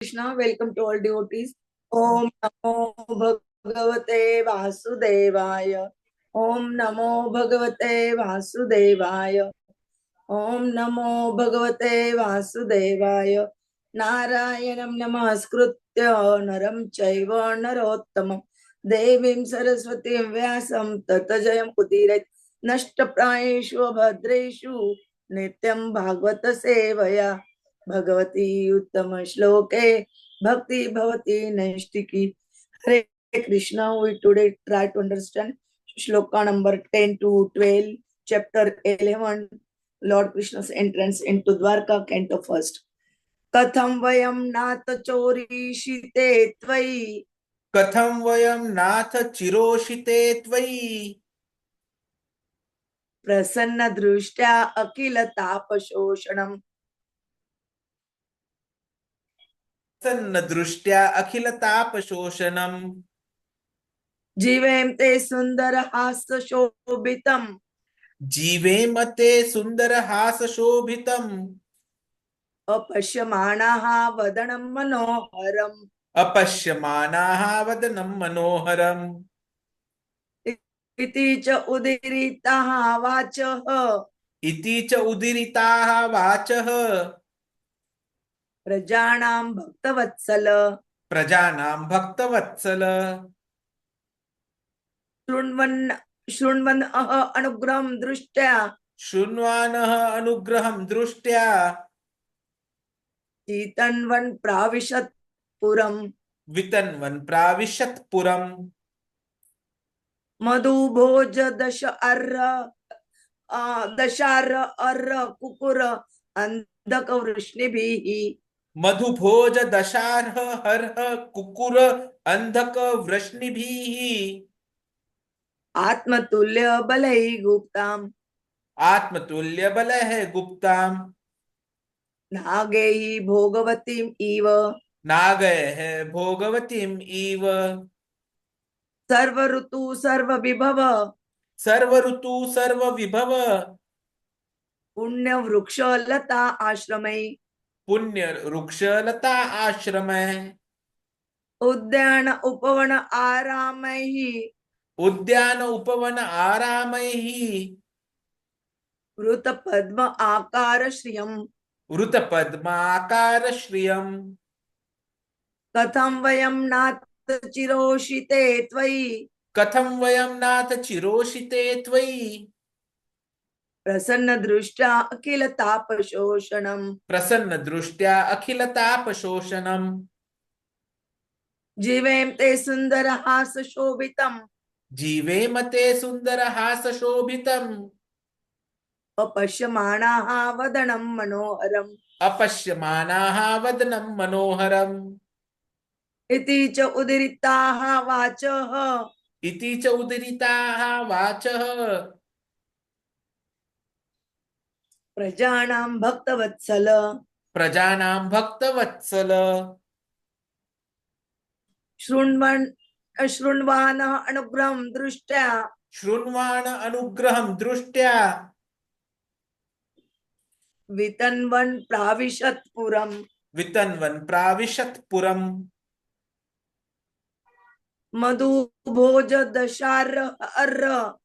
Krishna, welcome to all devotees. Om Namo Bhagavate Vasudevaya. Om Namo Bhagavate Vasudevaya. Om Namo Bhagavate Vasudevaya. Narayanam Namaskritya Naram Chaiva Narottamam Devim Saraswatim Vyasam Tatajayam Kudiret Nashtaprayeshu Bhadreshu Nityam Bhagavata Sevaya Bhagavati Uttama Shloke Bhakti Bhavati Naishtika. Hare Krishna. We today try to understand shloka number 10 to 12, chapter 11, Lord Krishna's entrance into Dvārakā, canto first. Katham vayam nath chorishite tvai. कथं वयं नाथ चिरोषिते त्वयि Prasanna drushtya akila tapashoshanam. सन्नदृष्ट्या अखिलतापशोषणम् Jivem te sundara hasa shobhitam. जीवेम ते सुन्दरहासशोभितम् Apashyamanaha vadanam manoharam. अपश्यमानाः वदनं मनोहरम् Iti cha udiritaha vachaha. इति च उदीरिताः वाचः Prajanam bhaktavatsala. प्रजानां भक्तवत्सल शृण्वन् अनुग्रहं दृष्ट्या शृण्वानः अनुग्रहं दृष्ट्या चीतन्वन् प्राविशत् पुरम्. वितन्वन् प्राविशत् पुरम् मधुभोज दशार्ह कुकुर अंधक वृष्णिभिः. मधुभोज दशार्ह हर्ह कुकुर अंधक वृष्णिभिः आत्मतुल्य बलै गुप्ताम्. आत्मतुल्य बलः गुप्ताम् नागैः भोगवतीम् इव. नागैः भोगवतीम् इव सर्व ऋतु सर्व विभव. सर्व ऋतु सर्व विभव पुण्य वृक्ष लता आश्रमै. पुण्य वृक्ष लता आश्रमः उद्यान उपवन आरामैः. उद्यान उपवन आरामैः वृत पद्म आकार श्रियम्. वृत पद्माकार श्रियम् कथं वयं नाथ चिरोषिते त्वयि. कथं वयं नाथ चिरोषिते त्वयि प्रसन्न दृष्ट्या अखिल तापशोषणम्. प्रसन्न दृष्ट्या अखिल तापशोषणम् जीवेम ते सुंदर हास शोभितम्. जीवेम ते सुन्दरहासशोभितम् अपश्यमाणाः वदनं मनोहरम्. अपश्यमानाः वदनं मनोहरम् इति च उदीरिताः वाचः. इति च उदीरिताः वाचः प्रजानां भक्तवत्सल. प्रजानां भक्तवत्सल शृण्वानः अनुग्रहं दृष्ट्या शृण्वान अनुग्रहं दृष्ट्या वितन्वन् प्राविशत् पुरम्. वितन्वन् प्राविशत् पुरम् मधुभोज दशार्ह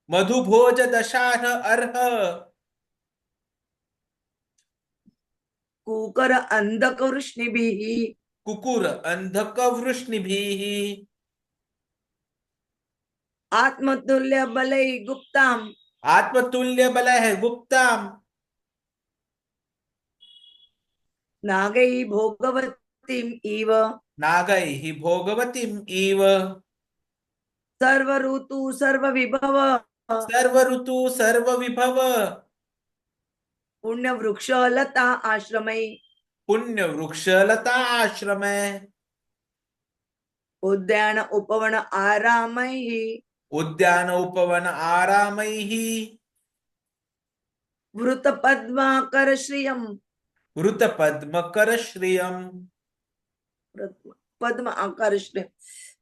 मधुभोज दशार्ह अर्ह कुकर अंधक वृष्णिभिः. कुकुर अंधक वृष्णिभिः आत्मतुल्य बलै गुप्ताम्. आत्मतुल्य बलः गुप्ताम् नागैः भोगवतीम् इव. नागैः भोगवतीम् इव सर्व ऋतु सर्व विभव. सर्व ऋतु सर्व विभव पुण्य वृक्ष लता आश्रमै. पुण्य वृक्ष लता आश्रमे उद्यान उपवन आरामैः. उद्यान उपवन आरामैः वृत पद्माकर श्रियम्. वृत पद्मकर श्रियम् पद्म आकार श्रियम्.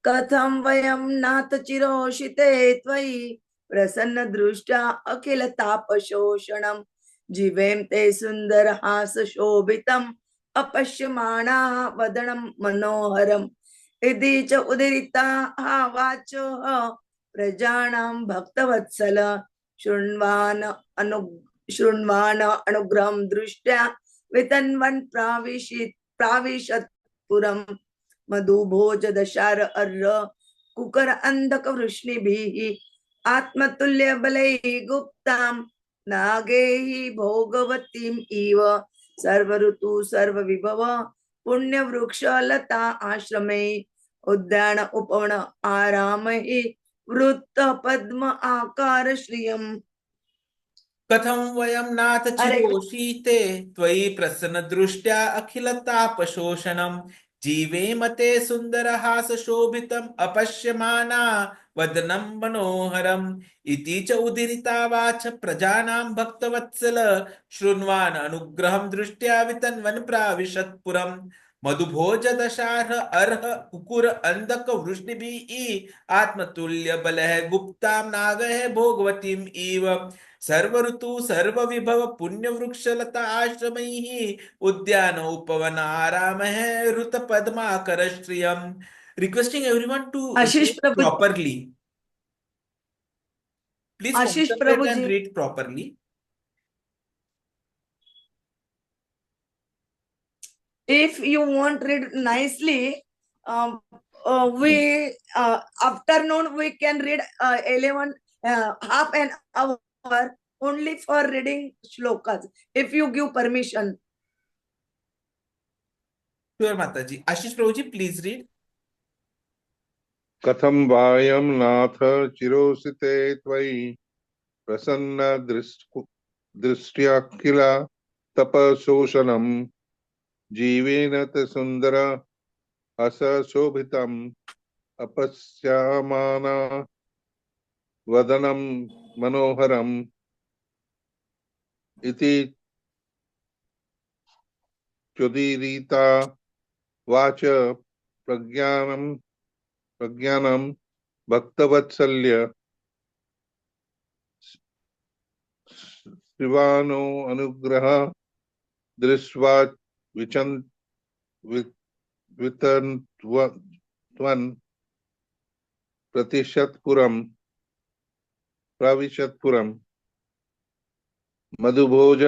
कथं वयं नाथ चिरोषिते त्वयि. प्रसन्न दृष्ट्या अखिल तापशोषणम्. जीवेम ते सुंदर हास शोभितम्. अपश्यमाणा वदनं मनोहरम् इति च उदीरिताः वाचोः प्रजानां भक्तवत्सल शृण्वान अनुग्रहं दृष्ट्या वितन्वन् प्राविशत् पुरम् मधुभोज दशार अर्र कुकर अंधक वृष्णिभिः आत्मतुल्य बलैः गुप्तां नागैः भोगवतीम् इव सर्व ऋतु सर्व विभव पुण्य वृक्ष लता आश्रमे उद्यान उपवन आरामहि वृत्त पद्म आकार श्रियम्। कथं वयं नाथ चिरोषीते त्वयि प्रसन्न दृष्ट्या अखिलतापशोषणं जीवेम ते सुन्दरहास शोभितम् अपश्यमाना वदनं मनोहरम् इति च उदीरिता वाच प्रजानां भक्तवत्सल शृण्वान् अनुग्रहं दृष्ट्या वितन्वन् प्राविशत् पुरम् मधुभोज दशार्ह अर्ह कुकुर अंधक वृष्णिभिः आत्मतुल्य बलः गुप्तां नागः भोगवतीम् इव सर्व ऋतु सर्व विभव पुण्य वृक्षलता आश्रमैः उद्यान उपवन आरामः ऋत Padmakar श्रियम्। Requesting everyone to Ashish read Prabhu properly. Please Ashish concentrate Prabhu and ji, read properly. if you want read nicely, we afternoon we can read 11 half an hour only for reading shlokas if you give permission. Sure, Mataji. Ashish Prabhuji, please read. कथं वायं नाथ चिरोसिते त्वयि प्रसन्न दृष्ट्या किल तपशोषणं जीवेन ते सुन्दर असशोभितम् अपश्यामाना वदनं मनोहरम् इति चुदीरिता watch प्रज्ञानं भक्तवत्सल्य शिवानो अनुग्रह दृष्ट्वा वितन्वन् प्राविशत्पुरम् मधुभोज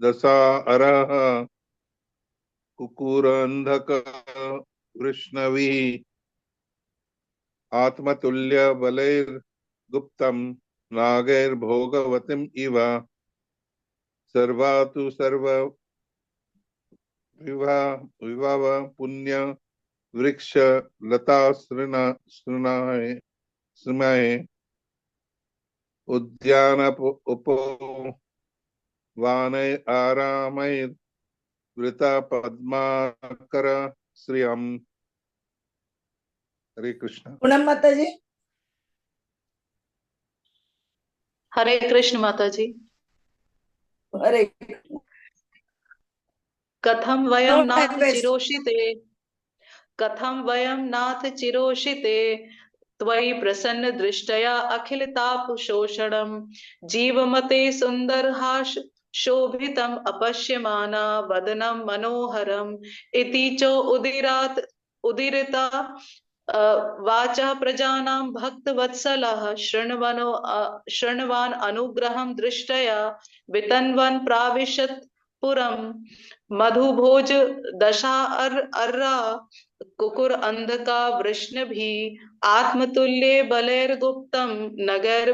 दशा अरह कुकुरंधक वृष्णविः आत्मतुल्य बलैर्गुप्तं नागैर्भोगवतीम् इव सर्वातु सर्व विभव पुण्य वृक्ष लता श्रृणाय उद्यान उपवानै आरामैर् वृता पद्माकर श्रियम्। हरे कृष्ण। पूनम माता जी। हरे कृष्ण माता जी। हरे कथं वयं नाथ चिरोषिते त्वयि प्रसन्न दृष्टया अखिलतापशोषणं जीवमते सुन्दरहास शोभितम् अपश्यमाना वदनं मनोहरम् इति च उदीरिता वाचा प्रजानां भक्तवत्सलः शृण्वान् अनुग्रहं दृष्ट्या वितन्वन् प्राविशत् पुरम् मधुभोज दशा अर्रा कुकुर अंधका वृष्णिभिः आत्मतुल्ये बलैर्गुप्तं नगैर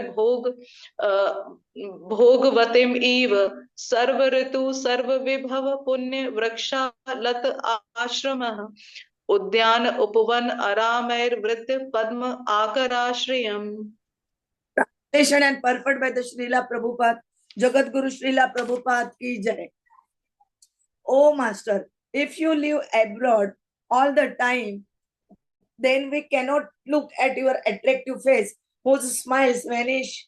भोगवतीम् इव सर्व ऋतु सर्व विभव पुण्य वृक्षा लत आश्रमः उद्यान उपवन आरामैर्वृत्त पद्म आकराश्रयम्। Translation and purport by the Srila Prabhupada, Jagat Guru Srila Prabhupada ki jai. Oh Master, if you live abroad all the time, then we cannot look at your attractive face, whose smiles vanquish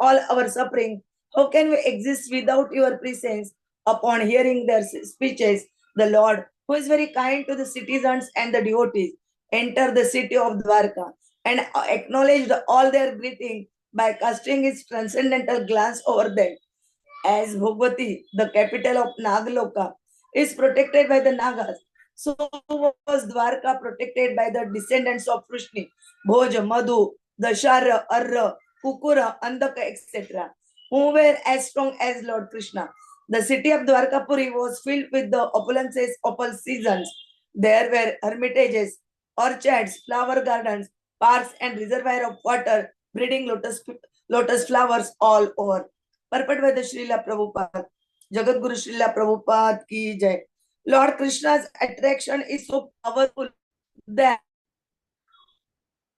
all our suffering. How can we exist without your presence? Upon hearing their speeches, the Lord, who is very kind to the citizens and the devotees, entered the city of Dvārakā and acknowledged all their greeting by casting his transcendental glance over them. As Bhagavati, the capital of Nagaloka, is protected by the Nagas, so was Dvārakā protected by the descendants of Vṛṣṇi, Bhoja, Madhu, Dashara, Arra, Kukura, Andaka, etc., who were as strong as Lord Krishna. The city of Dvārakāpurī was filled with the opulences of all seasons. There were hermitages, orchards, flower gardens, parks, and reservoir of water, breeding lotus flowers all over. Purport by the Srila Prabhupada. Jagat Guru Srila Prabhupada ki jai. Lord Krishna's attraction is so powerful that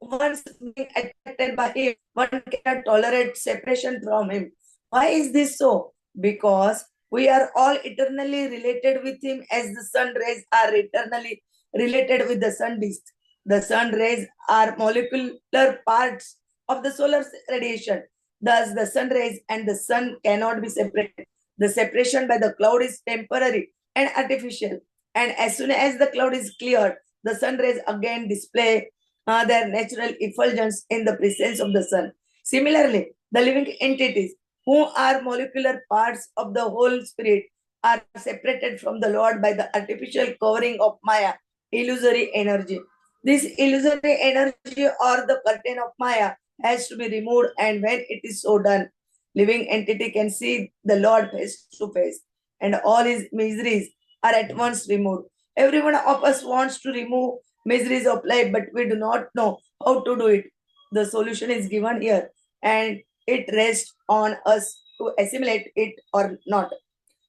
once being attracted by him, one cannot tolerate separation from him. Why is this so? Because we are all eternally related with him as the sun rays are eternally related with the sun disk. The sun rays are molecular parts of the solar radiation. Thus, the sun rays and the sun cannot be separated. The separation by the cloud is temporary and artificial. And as soon as the cloud is cleared, the sun rays again display their natural effulgence in the presence of the sun. Similarly, the living entities who are molecular parts of the whole spirit are separated from the Lord by the artificial covering of Maya, illusory energy. This illusory energy or the curtain of Maya has to be removed, and when it is so done, living entity can see the Lord face to face, and all his miseries are at once removed. Every one of us wants to remove miseries of life, but we do not know how to do it. The solution is given here, and it rests on us to assimilate it or not.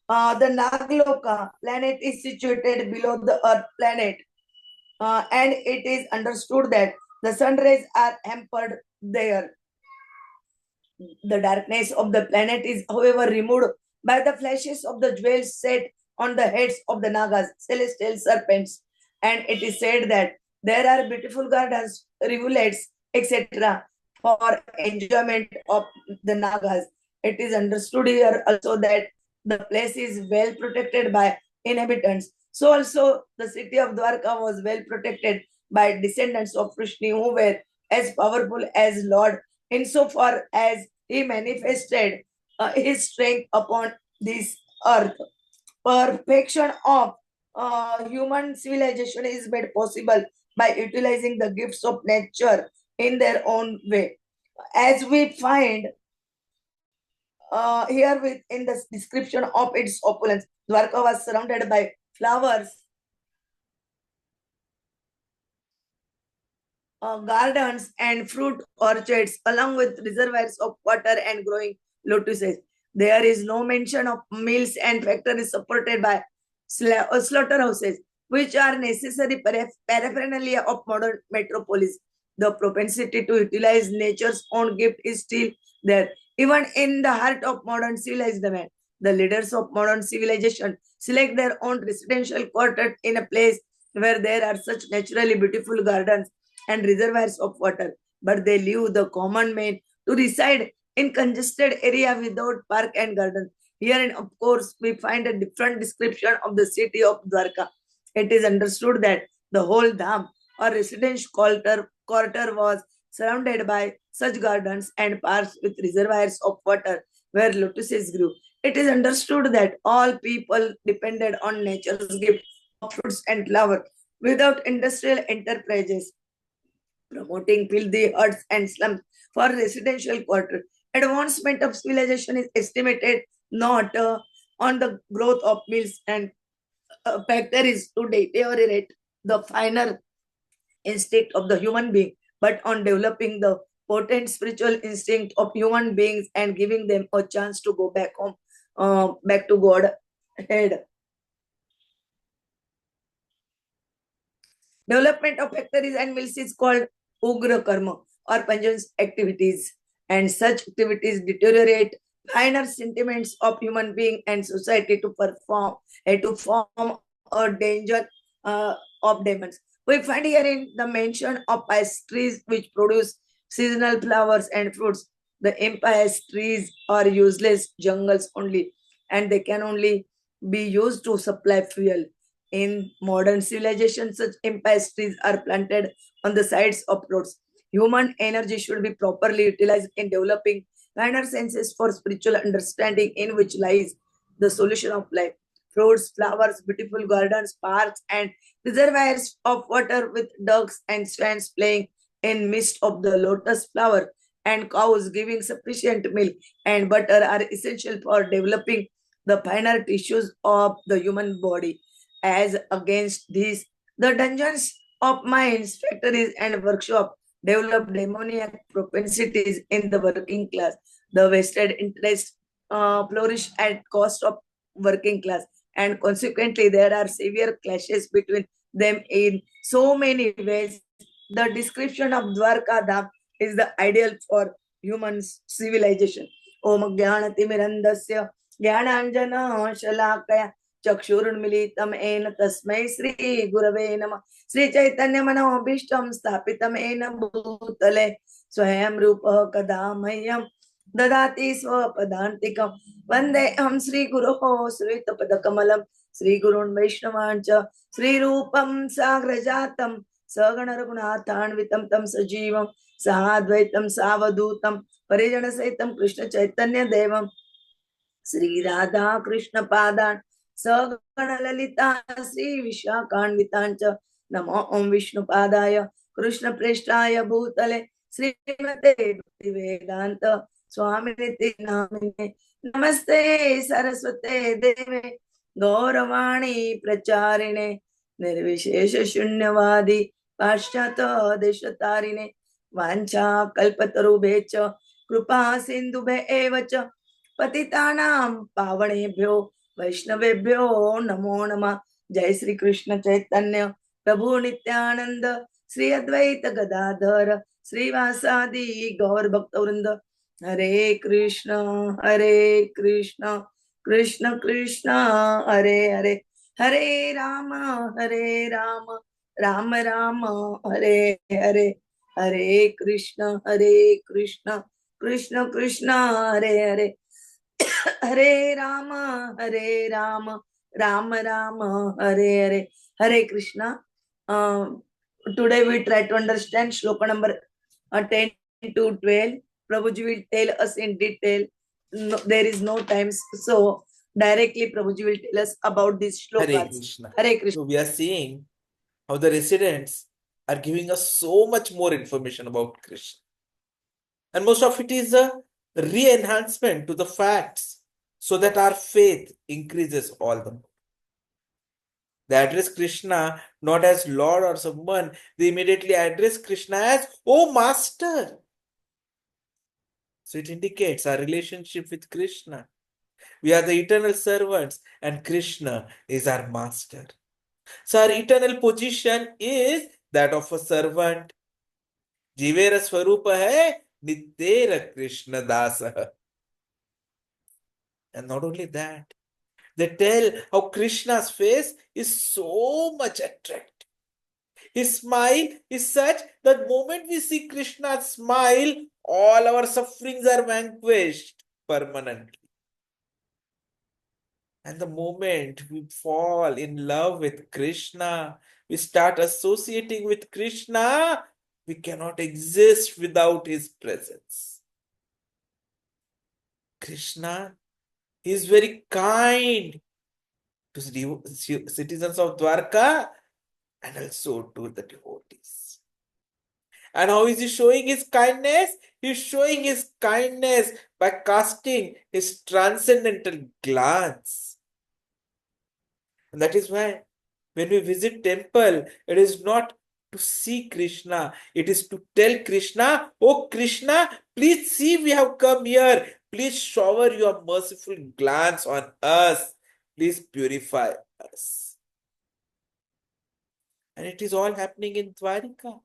The Nagaloka planet is situated below the Earth planet, and it is understood that the sun rays are hampered there. The darkness of the planet is, however, removed by the flashes of the jewels set on the heads of the Nagas, celestial serpents. And it is said that there are beautiful gardens, rivulets, etc. for enjoyment of the Nagas. It is understood here also that the place is well protected by inhabitants. So also the city of Dvārakā was well protected by descendants of Vṛṣṇi who were as powerful as Lord insofar as he manifested his strength upon this earth. Perfection of human civilization is made possible by utilizing the gifts of nature in their own way. As we find here in the description of its opulence, Dvārakā was surrounded by flowers, gardens and fruit orchards, along with reservoirs of water and growing lotuses. There is no mention of mills and factories supported by slaughterhouses, which are necessary paraphernalia of modern metropolis. The propensity to utilize nature's own gift is still there, even in the heart of modern civilized man. The leaders of modern civilization select their own residential quarter in a place where there are such naturally beautiful gardens and reservoirs of water, but they leave the common man to reside in congested area without park and garden. Herein, of course, we find a different description of the city of Dvārakā. It is understood that the whole dham or residential quarter was surrounded by such gardens and parks with reservoirs of water where lotuses grew. It is understood that all people depended on nature's gift of fruits and flowers without industrial enterprises, promoting filthy huts and slums for residential quarter. Advancement of civilization is estimated not on the growth of mills and factories to deteriorate the finer instinct of the human being, but on developing the potent spiritual instinct of human beings and giving them a chance to go back home, back to God head. Development of factories and mills is called ugra karma or pungent activities, and such activities deteriorate finer sentiments of human being and society to form a danger of demons. We find here in the mention of pious trees which produce seasonal flowers and fruits. The impious trees are useless jungles only, and they can only be used to supply fuel. In modern civilization, such impious trees are planted on the sides of roads. Human energy should be properly utilized in developing finer senses for spiritual understanding, in which lies the solution of life. Fruits, flowers, beautiful gardens, parks, and reservoirs of water with ducks and swans playing in midst of the lotus flower, and cows giving sufficient milk and butter are essential for developing the finer tissues of the human body. As against these, the dungeons of mines, factories, and workshops develop demoniac propensities in the working class. The vested interests flourish at cost of working class, and consequently there are severe clashes between them in so many ways. The description of Dvārakā Dham is the ideal for human civilization. Om Jnanatimmirandasya Jnananjana Shalakaya Chakshurunmilitam Ena Tasmai Sri Gurave Namah Sri Chaitanya Manobhishtam Sthapitam Ena Bhutale Swayam Rupa Kadamayam Dadati Swapadantikam Vandeham Sri Guruho Sritapadakkamalam Sri Gurun Vaishnavancha Sri Rupam Sagrajatam Sagana Raghunathanvitam Tam Sajivam Sahadvaitam Savadutam Parijana Saitam Krishna Chaitanya Devam Sri Radha Krishna Padan Sagana Lalita Sri Vishakhanvitancha Namo Om Vishnu Padaya Krishna Preshtaya Bhutale Sri Mate Vedanta Swaminiti Namine Namaste Saraswate Deve Gauravani Pracharine Nirvishesha Shunyavadi Pashyata Deshatarine Vancha Kalpatarubhecha Krupa Sindhubhe Evacha Patitanam Pavanebhyo Vaishnavebhyo Namo Nama Jai Sri Krishna Chaitanya Prabhu Nityananda Sri Advaita Gadadhara Sri Vasadi Gaur Bhaktavrinda Hare Krishna Krishna Krishna Hare Hare Hare Rama Rama Rama Hare Hare Hare Krishna Krishna Krishna Hare Hare Hare Rama Rama Rama Hare Hare Hare Krishna. Today we try to understand shloka number 10 to 12. Prabhuji will tell us in detail. No, there is no time, so directly Prabhuji will tell us about these Hare shlokas. Krishna. Hare Krishna. So we are seeing how the residents are giving us so much more information about Krishna. And most of it is a re-enhancement to the facts so that our faith increases all the more. They address Krishna not as Lord or someone, they immediately address Krishna as, "Oh Master." So it indicates our relationship with Krishna. We are the eternal servants and Krishna is our master. So our eternal position is that of a servant. Jivera Swarupa hai Nityera Krishna Dasa. And not only that, they tell how Krishna's face is so much attractive. His smile is such that the moment we see Krishna's smile, all our sufferings are vanquished permanently. And the moment we fall in love with Krishna, we start associating with Krishna, we cannot exist without his presence. Krishna is very kind to citizens of Dvārakā and also to the devotees. And how is he showing his kindness? He is showing his kindness by casting his transcendental glance. And that is why when we visit temple, it is not to see Krishna, it is to tell Krishna, "Oh Krishna, please see we have come here. Please shower your merciful glance on us. Please purify us." And it is all happening in Dvārakā.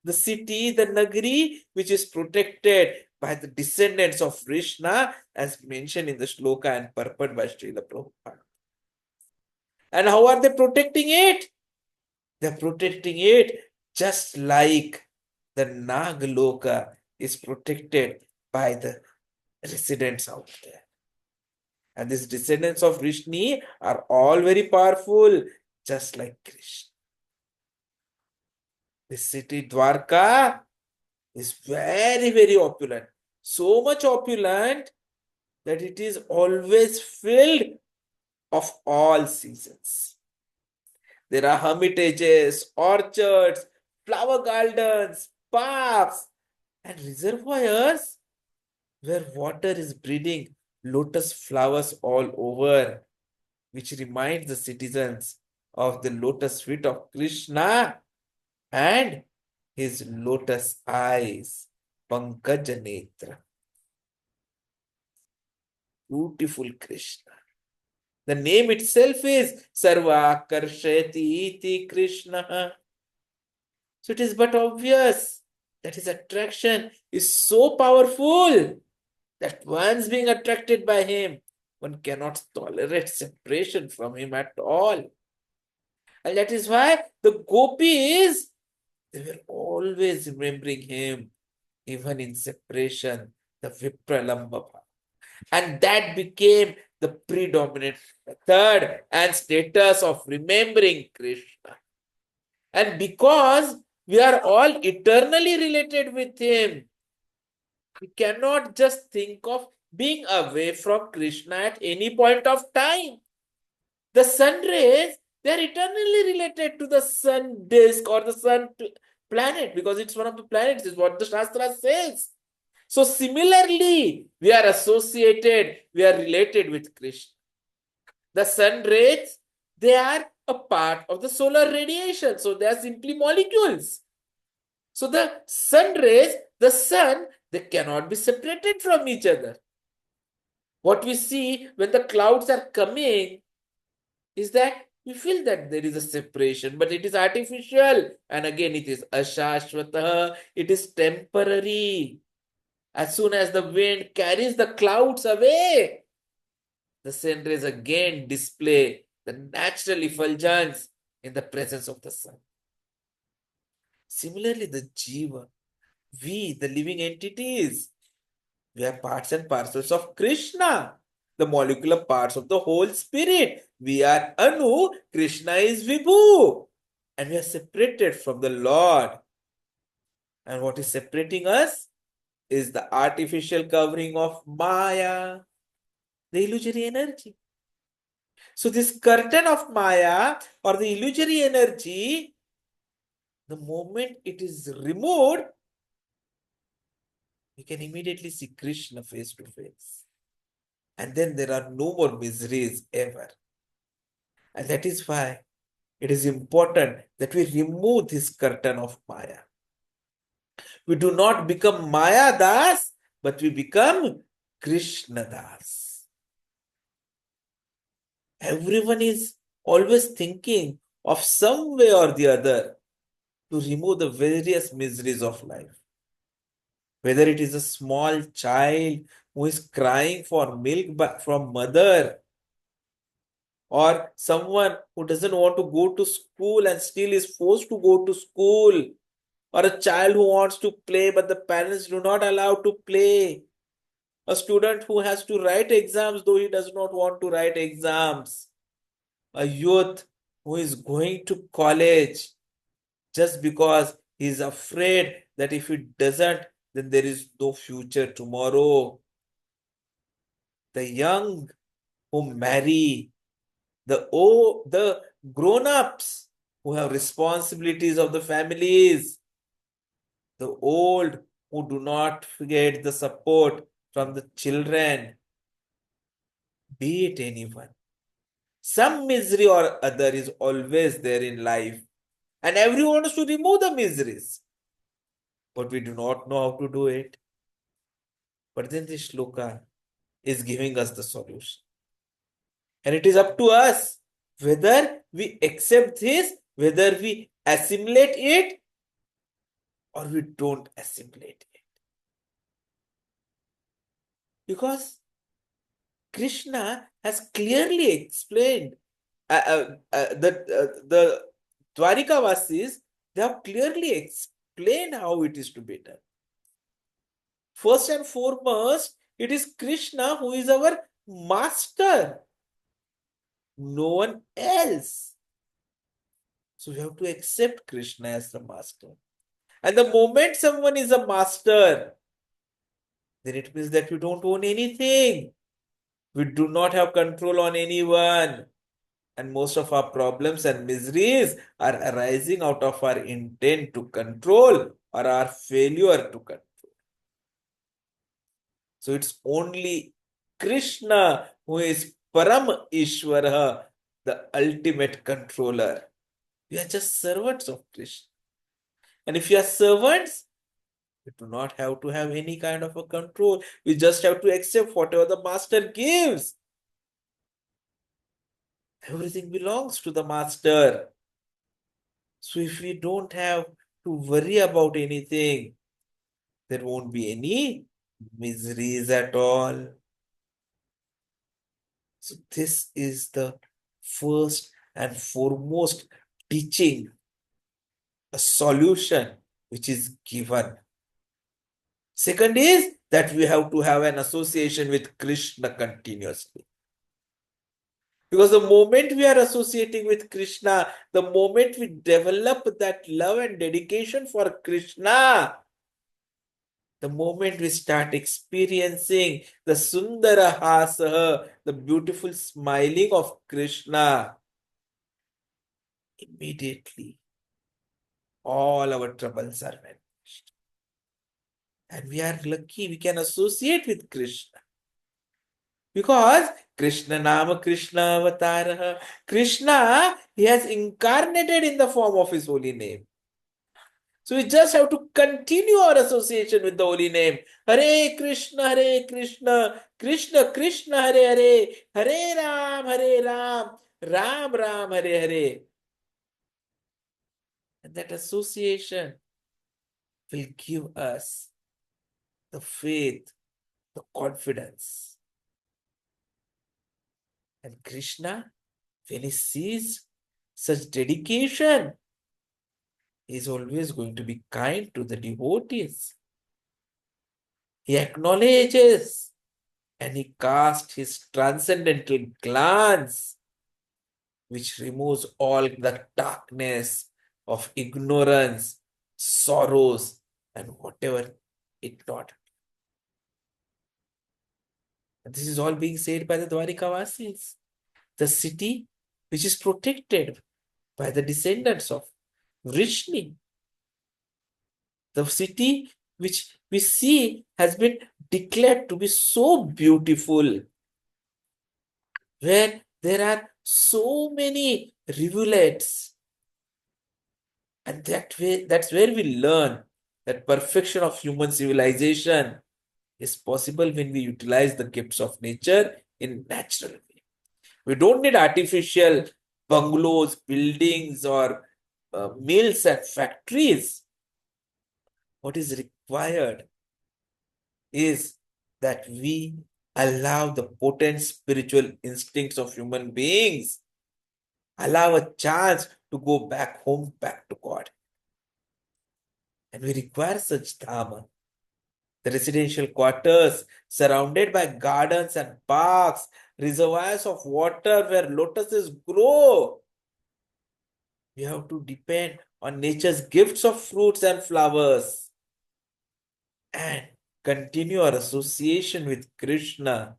The city, the Nagari, which is protected by the descendants of Vṛṣṇi, as mentioned in the shloka and purport by Srila Prabhupada. And how are they protecting it? They are protecting it just like the Nagaloka is protected by the residents out there. And these descendants of Vṛṣṇi are all very powerful, just like Krishna. The city Dvārakā is very, very opulent, so much opulent that it is always filled of all seasons. There are hermitages, orchards, flower gardens, parks, and reservoirs where water is breeding lotus flowers all over, which reminds the citizens of the lotus feet of Krishna and his lotus eyes, Pankaja Netra. Beautiful Krishna. The name itself is Sarva Karshati Iti Krishna. So it is but obvious that his attraction is so powerful that once being attracted by him, one cannot tolerate separation from him at all. And that is why the gopis, they were always remembering him, even in separation, the Vipralamba. And that became the predominant method and status of remembering Krishna. And because we are all eternally related with him, we cannot just think of being away from Krishna at any point of time. The sun rays, they are eternally related to the sun disk or the sun planet, because it's one of the planets, is what the Shastra says. So similarly, we are associated, we are related with Krishna. The sun rays, they are a part of the solar radiation. So they are simply molecules. So the sun rays, the sun, they cannot be separated from each other. What we see when the clouds are coming is that we feel that there is a separation, but it is artificial. And again, it is ashashvata, it is temporary. As soon as the wind carries the clouds away, the sun rays again display the natural effulgence in the presence of the sun. Similarly, the jiva, we, the living entities, we are parts and parcels of Krishna, the molecular parts of the whole spirit. We are Anu, Krishna is Vibhu, and we are separated from the Lord. And what is separating us is the artificial covering of Maya, the illusory energy. So this curtain of Maya or the illusory energy, the moment it is removed, we can immediately see Krishna face to face. And then there are no more miseries ever. And that is why it is important that we remove this curtain of Maya. We do not become Maya Das, but we become Krishna Das. Everyone is always thinking of some way or the other to remove the various miseries of life. Whether it is a small child who is crying for milk from mother, or someone who doesn't want to go to school and still is forced to go to school, or a child who wants to play but the parents do not allow to play, a student who has to write exams though he does not want to write exams, a youth who is going to college just because he is afraid that if he doesn't, then there is no future tomorrow, the young who marry, the grown-ups who have responsibilities of the families, the old who do not get the support from the children, be it anyone. Some misery or other is always there in life, and everyone wants to remove the miseries, but we do not know how to do it. But then this shloka is giving us the solution. And it is up to us whether we accept this, whether we assimilate it, or we don't assimilate it. Because Krishna has clearly explained, the Dvārakā Vasis, they have clearly explained how it is to be done. First and foremost, it is Krishna who is our master, no one else. So we have to accept Krishna as the master. And the moment someone is a master, then it means that we don't own anything. We do not have control on anyone. And most of our problems and miseries are arising out of our intent to control or our failure to control. So it's only Krishna who is Param Ishvara, the ultimate controller. We are just servants of Krishna. And if you are servants, you do not have to have any kind of a control. You just have to accept whatever the master gives. Everything belongs to the master. So if we don't have to worry about anything, there won't be any miseries at all. So this is the first and foremost teaching, a solution which is given. Second is that we have to have an association with Krishna continuously. Because the moment we are associating with Krishna, the moment we develop that love and dedication for Krishna, the moment we start experiencing the Sundara Hasaha, the beautiful smiling of Krishna, immediately all our troubles are vanished. And we are lucky we can associate with Krishna. Because Krishna Nama Krishna Avataraha, Krishna, he has incarnated in the form of his holy name. So we just have to continue our association with the holy name. Hare Krishna, Krishna Krishna, Hare Hare, Hare Ram, Ram Ram, Hare Hare. And that association will give us the faith, the confidence. And Krishna, when he sees such dedication, he is always going to be kind to the devotees. He acknowledges and he casts his transcendental glance, which removes all the darkness of ignorance, sorrows, and whatever it not. And this is all being said by the Dvārakāvasis, the city which is protected by the descendants of Vṛṣṇi. The city which we see has been declared to be so beautiful, where there are so many rivulets. And that's where we learn that perfection of human civilization is possible when we utilize the gifts of nature in natural way. We don't need artificial bungalows, buildings, or mills and factories. What is required is that we allow the potent spiritual instincts of human beings, allow a chance to go back home, back to God. And we require such dhamma. The residential quarters surrounded by gardens and parks, reservoirs of water where lotuses grow. We have to depend on nature's gifts of fruits and flowers and continue our association with Krishna.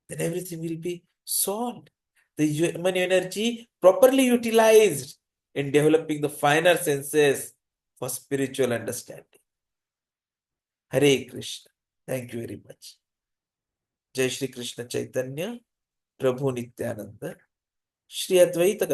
Then everything will be solved. The human energy properly utilized in developing the finer senses for spiritual understanding. Hare Krishna. Thank you very much. Jai Shri Krishna Chaitanya, Prabhu Nityananda, Shri Advaita